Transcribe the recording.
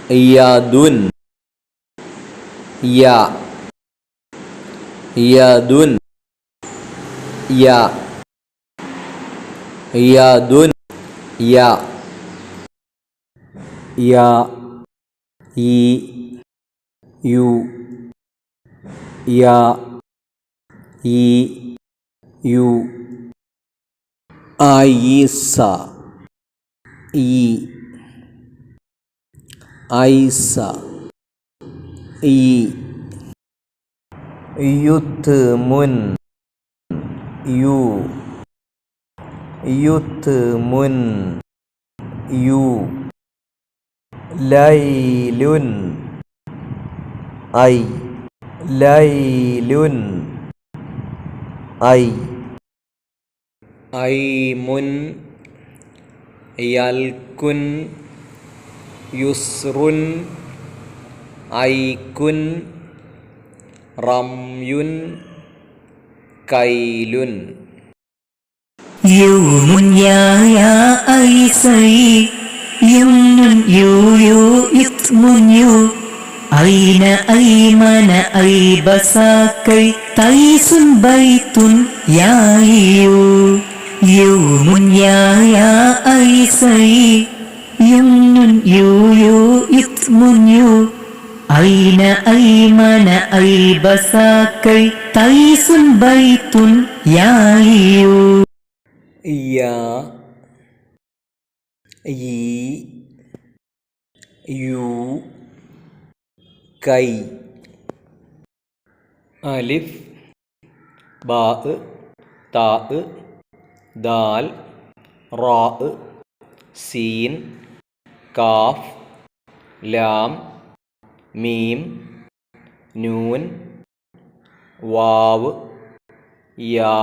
യദുൻ യ യദുൻ യ യദുൻ യ യ ഈ യു യ ഈ യു ഐസ ഈ ഐസ ഈ യുത്മുൻ യു യുത്മുൻ യു ലൈലുൻ ഐ ലൈലുൻ ഐ ഐമുൻ യൽകുൻ യുസ്റുൻ ഐകുൻ റംയുൻ കൈലുൻ യൂമുൻ യാ ഐസൈ യുംനുൻ യു യുത്മുൻ യു ഐന ഐമന ഐബസാക്കൈ തൈസുൻ ബൈത്തുൻ യായിയു യൂമുൻ യാ ഐസൈ യുംനുൻ യു യുത്മുൻ യു ഐന ഐമന ഐബസാക്കൈ തൈസുൻ ബൈത്തുൻ യായിയു യാ ഈ യു കൈ അലിഫ് ബാ താ ദാൽ റാ സീൻ കാഫ് ലാം മീം നൂൻ വാവ് യാ